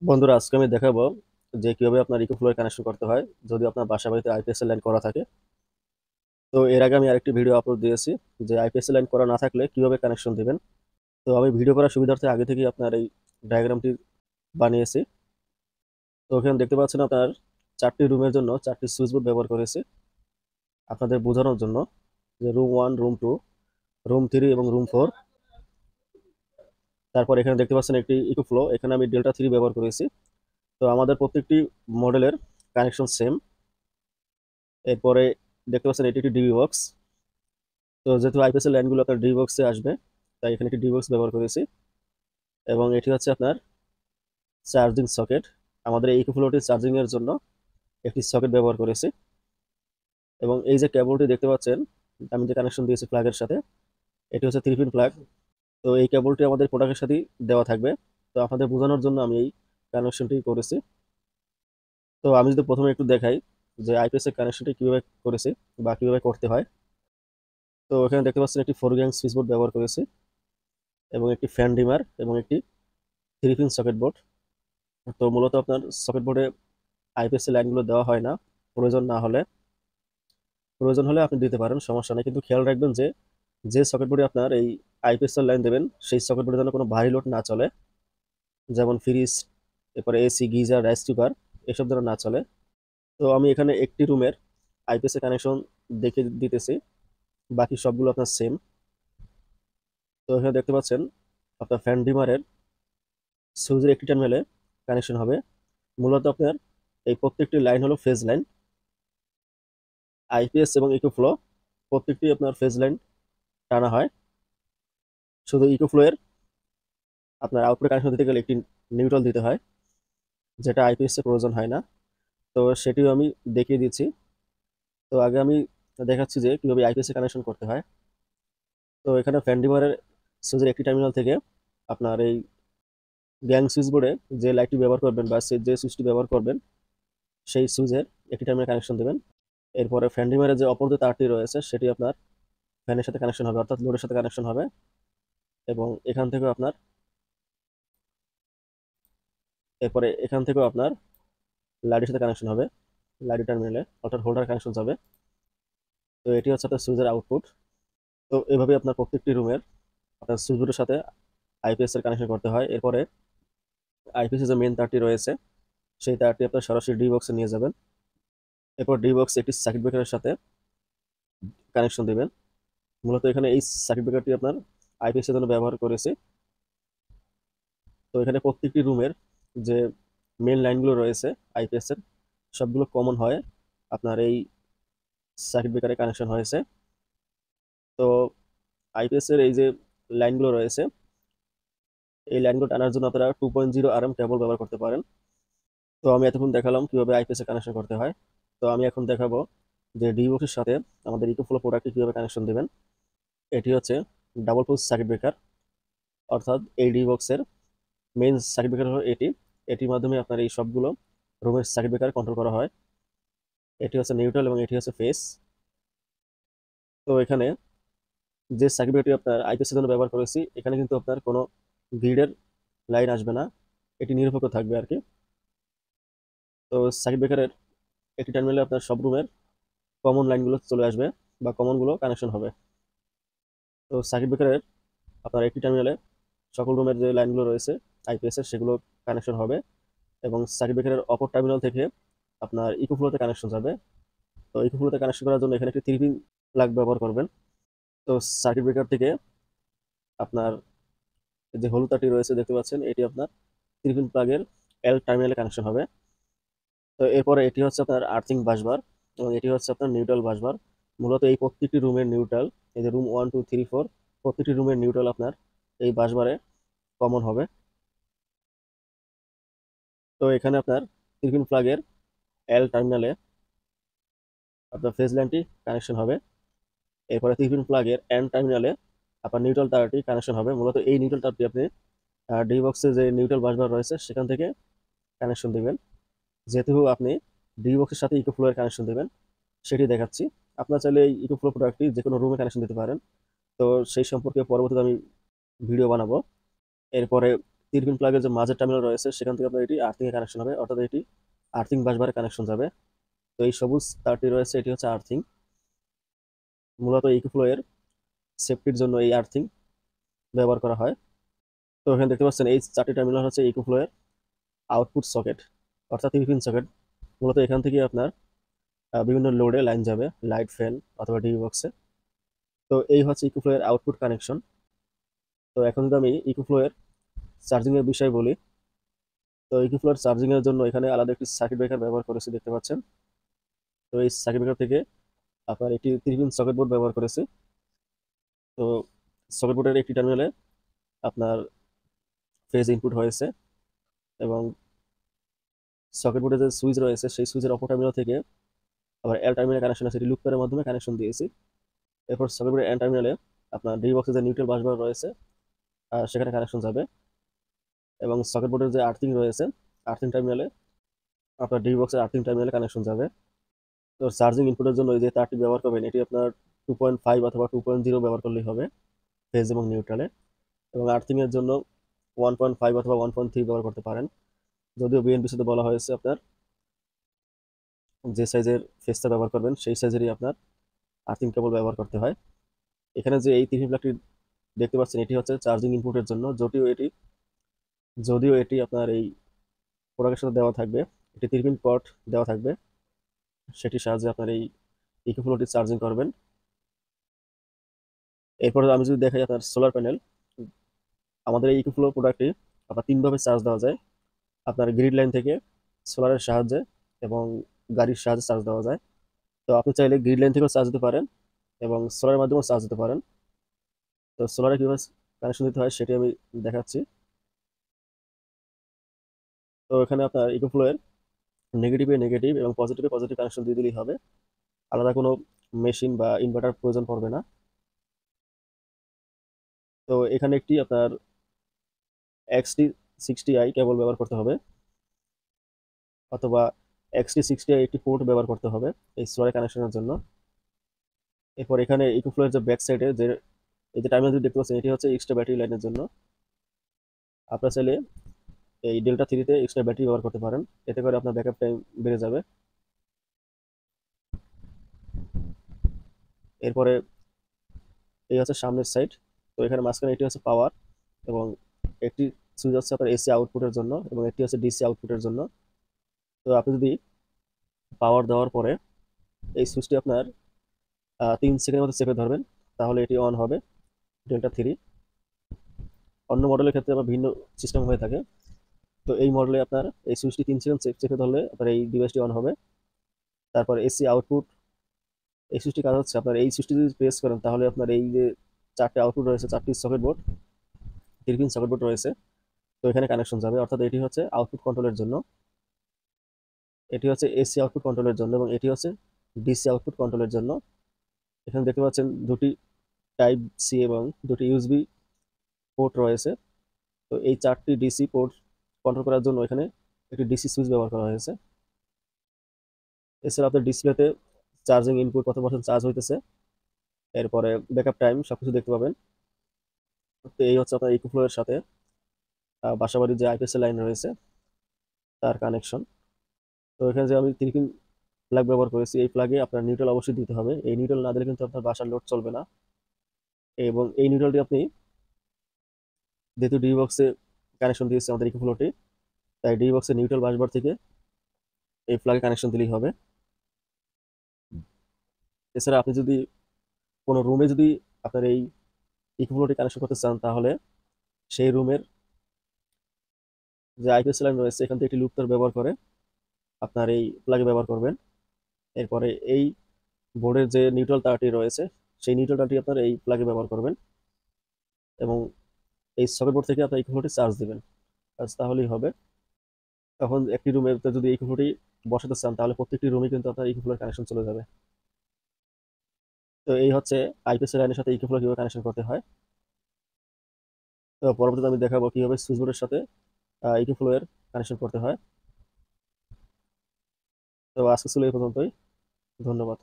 বন্ধুরা, আজকে আমি দেখাবো যে কিভাবে আপনার ইকোফ্লো কানেকশন করতে হয় যদি আপনার বাসা বাড়িতে আইপিএস লাইন করা থাকে। তো এর আগে আমি আরেকটি ভিডিও আপলোড দিয়েছি যে আইপিএস লাইন করা না থাকলে কিভাবে কানেকশন দিবেন। তো আমি ভিডিও করার সুবিধার্থে আগে থেকেই আপনার এই ডায়াগ্রামটি বানিয়েছি। তো ওখানে দেখতে পাচ্ছেন আপনার 4টি রুমের জন্য 4টি সুইচ বোর্ড ব্যবহার করেছি আপনাদের বোঝানোর জন্য, যে রুম 1, রুম 2, রুম 3 এবং রুম 4। তারপর এখানে দেখতে পাচ্ছেন একটি ইকোফ্লো, এখানে আমি ডেল্টা 3 ব্যবহার করেছি। তো আমাদের প্রত্যেকটি মডেলের কানেকশন সেম। এরপরে দেখতে পাচ্ছেন এটি একটি ডিবি বক্স। তো যেহেতু আইপিএস এর লাইনগুলো আপনার ডি বক্সে আসবে, তাই এখানে একটি ডি বক্স ব্যবহার করেছি। এবং এটি হচ্ছে আপনার চার্জিং সকেট। আমাদের এই ইকোফ্লোটি চার্জিং এর জন্য একটি সকেট ব্যবহার করেছি। এবং এই যে কেবলটি দেখতে পাচ্ছেন, আমি যে কানেকশন দিয়েছি প্লাগের সাথে, এটি হচ্ছে 3 পিন প্লাগ। তো এই কেবলটি আমাদের প্রোডাক্টের সাথেই দেওয়া থাকবে। তো আপনাদের বোঝানোর জন্য আমি এই কানেকশনটি করেছি। তো আমি যদি প্রথমে একটু দেখাই যে আইপিএস এর কানেকশনটি কিভাবে করেছি বা কিভাবে করতে হয়। তো এখানে দেখতে পাচ্ছেন একটি 4 গ্যাং সুইচ বোর্ড ব্যবহার করেছি এবং একটি ফ্যান ডিমার এবং একটি 3 পিন সকেট বোর্ড। তো মূলত আপনার সকেট বোর্ডে আইপিএস লাইনগুলো দেওয়া হয় না প্রয়োজন না হলে। প্রয়োজন হলে আপনি দিতে পারেন, সমস্যা নেই, কিন্তু খেয়াল রাখবেন যে যে সকেট বোর্ডে আপনার এই আইপিএস এর লাইন দেবেন সেই সকেট বোর্ডে যেন কোনো ভারী লোড না চলে, যেমন ফ্রিজ, এরপরে এসি, গিজার, রাইস কুকার, এসব যেন না চলে। তো আমি এখানে একটি রুমের আইপিএস এর কানেকশন দেখে দিতেছি, বাকি সবগুলো আপনার সেম। তো এখানে দেখতে পাচ্ছেন আপনার ফ্যান ডিমারের সুইচের একটি টার্মিনালে কানেকশন হবে। মূলত আপনার এই প্রত্যেকটি লাইন হলো ফেজ লাইন। আইপিএস এবং ইকোফ্লো প্রত্যেকটি আপনার ফেজ লাইন টানা হয়। শুধু ইকোফ্লো এর আপনার আউটপুট কানেকশন দিতে গেলে একটি নিউট্রাল দিতে হয়, যেটা আইপিএস এর প্রয়োজন হয় না। তো সেটিও আমি দেখিয়ে দিচ্ছি। তো আগে আমি দেখাচ্ছি যে কিভাবে আইপিএস এর কানেকশন করতে হয়। তো এখানে ফ্যান ডিমারের সুইচের একটি টার্মিনাল থেকে আপনার এই গ্যাং সুইচ বোর্ডে যে লাইটটি ব্যবহার করবেন বা যে সুইচটি ব্যবহার করবেন সেই সুইচের একটি টার্মিনাল কানেকশন দেবেন। এরপরে ফ্যান ডিমারের যে অপর যে তারটি রয়েছে সেটি আপনার ফ্যানের সাথে কানেকশন হবে, অর্থাৎ লোডের সাথে কানেকশন হবে। এবং এখান থেকেও আপনার এরপরে এখান থেকেও আপনার লাইটের সাথে কানেকশন হবে, লাইট টার্মিনালে, অর্থাৎ হোল্ডার কানেকশন যাবে। তো এটি হচ্ছে আপনার সুইচের আউটপুট। তো এভাবে আপনার প্রত্যেকটি রুমের আপনার সুইচ বোর্ডের সাথে আইপিএস এর কানেকশন করতে হয়। এরপরে আইপিএস এর যে মেন তারটি রয়েছে সেই তারটি আপনার সরাসরি ডি বক্সে নিয়ে যাবেন। এরপর ডি বক্স একটি সার্কিট ব্রেকারের সাথে কানেকশন দিবেন। মূলত এখানে এই সার্কিট ব্রেকারটি আপনার আইপিএস এর জন্য ব্যবহার করেছি। তো এখানে প্রত্যেকটি রুমের যে মেন লাইনগুলো রয়েছে আইপিএস এর, সবগুলো কমন হয় আপনার এই সার্কিট ব্রেকারে কানেকশন হয়েছে। তো আইপিএস এর এই যে লাইনগুলো রয়েছে, এই লাইনগুলো টানার জন্য আপনারা 2.0 কেবল ব্যবহার করতে পারেন। তো আমি এতক্ষণ দেখালাম কিভাবে আইপিএস এর কানেকশন করতে হয়। তো আমি এখন দেখাবো যে ডি বক্সের সাথে আমাদের ইকোফ্লো প্রোডাক্টে কিভাবে কানেকশন দিবেন। এটি হচ্ছে ডাবল পোজ সার্কিট ব্রেকার, অর্থাৎ এই ডি বক্সের মেইন সার্কিট ব্রেকার হলো এটি। এটির মাধ্যমে আপনার এই সবগুলো রুমের সার্কিট ব্রেকার কন্ট্রোল করা হয়। এটি হচ্ছে নিউট্রাল এবং এটি হচ্ছে ফেস। তো এখানে যে সার্কিট ব্রেকারটি আপনার আইপিএস এর জন্য ব্যবহার করেছি, এখানে কিন্তু আপনার কোনো গ্রিডের লাইন আসবে না, এটি নিরপেক্ষ থাকবে আর কি। তো সার্কিট ব্রেকারের একটি টার্মিনালে আপনার সব রুমের কমন লাইনগুলো চলে আসবে বা কমনগুলো কানেকশন হবে। তো সার্কিট ব্রেকারের আপনার একটি টার্মিনালে সকল রুমের যে লাইনগুলো রয়েছে আইপিএস এর সেগুলো কানেকশন হবে। এবং সার্কিট ব্রেকারের অপর টার্মিনাল থেকে আপনার ইকোফ্লোতে কানেকশন যাবে। তো ইকোফ্লোতে কানেকশন করার জন্য এখানে একটি 3 পিন প্লাগ ব্যবহার করবেন। তো সার্কিট ব্রেকার থেকে আপনার যে হলুদ তারটি রয়েছে দেখতে পাচ্ছেন, এটি আপনার 3 পিন প্লাগের এল টার্মিনালে কানেকশন হবে। তো এরপরে এটি হচ্ছে আপনার আর্থিং বাসবার এবং এটি হচ্ছে আপনার নিউট্রাল বাসবার। মূলত এই প্রত্যেকটি রুমের নিউট্রাল, এই যে রুম 1, 2, 3, 4, প্রত্যেকটি রুমের নিউট্রাল আপনার এই বাসবারে কমন হবে। তো এখানে আপনার 3 পিন প্লাগের এল টার্মিনালে আপনার ফেজ লাইনটি কানেকশন হবে। এরপরে 3 পিন প্লাগের এন টার্মিনালে আপনার নিউট্রাল তারটি কানেকশন হবে। মূলত এই নিউট্রাল তারটি আপনি ডি বক্সে যে নিউট্রাল বাসবার রয়েছে সেখান থেকে কানেকশন দিবেন। যেহেতু আপনি ডি বক্সের সাথে ইকোফ্লো এর কানেকশন দিবেন সেটি দেখাচ্ছি। আপনার চাইলে এই ইকোফ্লো প্রোডাক্টটি যে কোনো রুমে কানেকশন দিতে পারেন। তো সেই সম্পর্কে পরবর্তীতে আমি ভিডিও বানাবো। এরপরে 3 পিন প্লাগের যে মাঝের টার্মিনাল রয়েছে সেখান থেকে আপনার এটি আর্থিং এ কানেকশন হবে, অর্থাৎ এটি আর্থিং বাসবারে কানেকশন যাবে। তো এই সবুজ তারটি রয়েছে, এটি হচ্ছে আর্থিং। মূলত ইকোফ্লো এর সেফটির জন্য এই আর্থিং ব্যবহার করা হয়। তো এখানে দেখতে পাচ্ছেন এই 4টি টার্মিনাল হচ্ছে ইকোফ্লো এর আউটপুট সকেট, অর্থাৎ 3 পিন সকেট। মূলত এখান থেকে আপনার বিভিন্ন লোডে লাইন যাবে, লাইট, ফ্যান অথবা ডিভি বক্সে। তো এই হচ্ছে ইকোফ্লো এর আউটপুট কানেকশন। তো এখন যদি আমি ইকোফ্লো এর চার্জিং এর বিষয় বলি, তো ইকোফ্লো এর চার্জিং এর জন্য এখানে আলাদা একটি সার্কিট ব্রেকার ব্যবহার করেছি, দেখতে পাচ্ছেন। তো এই সার্কিট ব্রেকার থেকে আপনার একটি 3 পিন সকেট বোর্ড ব্যবহার করেছি। তো সকেট বোর্ডের একটি টার্মিনালে আপনার ফেজ ইনপুট হয়েছে, এবং সকেট বোর্ডে যে সুইচ রয়েছে সেই সুইচের অপর টার্মিনাল থেকে আবার এল টার্মিনাল কানেকশন আছে, এটি লুপ তারের মাধ্যমে কানেকশন দিয়েছি। এরপর সকেট বোর্ডের এন টার্মিনালে আপনার ডি বক্সের যে নিউট্রাল বাসবার রয়েছে সেখানে কানেকশন যাবে, এবং সকেট বোর্ডের যে আর্থিং রয়েছে আর্থিং টার্মিনালে আপনার ডি বক্সের আর্থিং টার্মিনালে কানেকশন যাবে। তো চার্জিং ইনপুটের জন্য এই যে তারটি ব্যবহার করবেন এটি আপনার 2.5 অথবা 2.0 ব্যবহার করলেই হবে ফেজ এবং নিউট্রালে, এবং আর্থিং এর জন্য 1.5 অথবা 1.3 ব্যবহার করতে পারেন। যদিও বিএনপিসিতে বলা হয়েছে আপনার যে সাইজের ফেজটা ব্যবহার করবেন সেই সাইজেরই আপনার আর্থিং কেবল ব্যবহার করতে হয়। এখানে যে এই 3 প্লাগটি দেখতে পাচ্ছেন এটি হচ্ছে চার্জিং ইনপুটের জন্য, যদিও এটি আপনার এই প্রোডাক্টের সাথে দেওয়া থাকবে, এটি 3 পিন পট দেওয়া থাকবে, সেটির সাহায্যে আপনার এই ইকোফ্লোটি চার্জিং করবেন। এরপরে আমি যদি দেখাই আপনার সোলার প্যানেল, আমাদের এই ইকোফ্লো প্রোডাক্টটি আপনার 3 ভাবে চার্জ দেওয়া যায়। আপনার গ্রিড লাইন থেকে, সোলারের সাহায্যে এবং গাড়ির সাহায্যে চার্জ দেওয়া যায়। তো আপনি চাইলে গ্রিড লাইন থেকেও চার্জ দিতে পারেন এবং সোলারের মাধ্যমেও চার্জ দিতে পারেন। তো সোলারে কীভাবে কানেকশন দিতে হয় সেটি আমি দেখাচ্ছি। তো এখানে আপনার ইকোফ্লো এর নেগেটিভে নেগেটিভ এবং পজিটিভে পজিটিভ কানেকশন দিয়ে দিলেই হবে, আলাদা কোনো মেশিন বা ইনভার্টার প্রয়োজন পড়বে না। তো এখানে একটি আপনার XT60i কেবল ব্যবহার করতে হবে, অথবা XT60i একটি পোর্ট ব্যবহার করতে হবে এই সোলার কানেকশনের জন্য। এরপর এখানে ইকোফ্লোর যে ব্যাক সাইডে যে এই যে টার্মিনাল দেখতে পাচ্ছেন এটি হচ্ছে এক্সট্রা ব্যাটারি লাইনের জন্য। আপনারা চাইলে এই ডেল্টা থ্রিতে এক্সট্রা ব্যাটারি ব্যবহার করতে পারেন, এতে করে আপনার ব্যাকআপ টাইম বেড়ে যাবে। এরপরে এই হচ্ছে সামনের সাইড। তো এখানে মাঝখানে এটি হচ্ছে পাওয়ার, এবং একটি সুইচ হচ্ছে আপনার এসি আউটপুটের জন্য এবং একটি হচ্ছে ডিসি আউটপুটের জন্য। তো আপনি যদি পাওয়ার দেওয়ার পরে এই সুইচটি আপনার 3 সেকেন্ডের মধ্যে চেপে ধরবেন, তাহলে এটি অন হবে ডেল্টা থ্রি। অন্য মডেলের ক্ষেত্রে আবার ভিন্ন সিস্টেম হয়ে থাকে। তো এই মডেলে আপনার এই সুইচটি 3 সেকেন্ড চেপে ধরলে আপনার এই ডিভাইসটি অন হবে। তারপর এসি আউটপুট, এই সুইচটি কাজ হচ্ছে আপনার এই সুইচটি যদি প্রেস করেন তাহলে আপনার এই যে 4টে আউটপুট রয়েছে, 4টি socket board, 3 pin socket board রয়েছে, তো এখানে কানেকশন যাবে। অর্থাৎ এটি হচ্ছে আউটপুট কন্ট্রোলের জন্য, এটি হচ্ছে এসি আউটপুট কন্ট্রোলের জন্য, এবং এটি হচ্ছে ডিসি আউটপুট কন্ট্রোলের জন্য। এখানে দেখতে পাচ্ছেন দুটি টাইপ সি এবং দুটি ইউএসবি পোর্ট রয়েছে। তো এই 4টি ডিসি পোর্ট কন্ট্রোল করার জন্য এখানে একটি ডিসি সুইচ ব্যবহার করা হয়েছে। এছাড়া আপনার ডিসপ্লেতে চার্জিং ইনপুট কত পার্সেন্ট চার্জ হইতেছে, এরপরে ব্যাকআপ টাইম সবকিছু দেখতে পাবেন। তো এই হচ্ছে আপনার ইকোফ্লো এর সাথে বাসাবাড়ির যে আইপিএস লাইন রয়েছে তার কানেকশন। তো এখানে যে আমি 3 পিন প্লাগ ব্যবহার করেছি, এই প্লাগে আপনার নিউট্রাল অবশ্যই দিতে হবে, এই নিউট্রাল না দিলে কিন্তু আপনার বাসার লোড চলবে না। এবং এই নিউট্রালটি আপনি যেহেতু ডি বক্সে কানেকশন দিয়েছে আমাদের ইকোফ্লোটি, তাই ডি বক্সের নিউট্রাল বাসবার থেকে এই প্লাগে কানেকশন দিলেই হবে। এছাড়া আপনি যদি কোনো রুমে যদি আপনার এই ইকোফ্লোটি কানেকশন করতে চান, তাহলে সেই রুমের যে আইপিএস লাইন রয়েছে এখান থেকে একটি লুপ তার ব্যবহার করে আপনার এই প্লাগে ব্যবহার করবেন। এরপরে এই বোর্ডের যে নিউট্রাল তারটি রয়েছে সেই নিউট্রাল তারটি আপনার এই প্লাগে ব্যবহার করবেন, এবং এই সকেট বোর্ড থেকে আপনার ইকোফ্লোটি চার্জ দিবেন, তাহলেই হবে। তখন একটি রুমের যদি ইকোফ্লোটি বসাতে চান তাহলে প্রত্যেকটি রুমে কিন্তু আপনার ইকোফ্লোর কানেকশন চলে যাবে। তো এই হচ্ছে আইপিএস লাইনের সাথে ইকোফ্লো কিভাবে কানেকশন করতে হয়। তো পরবর্তীতে আমি দেখাবো কিভাবে সুইচ বোর্ডের সাথে ইকোফ্লো এর কানেকশন করতে হয়। তো আজকে ছিল এই পর্যন্তই, ধন্যবাদ।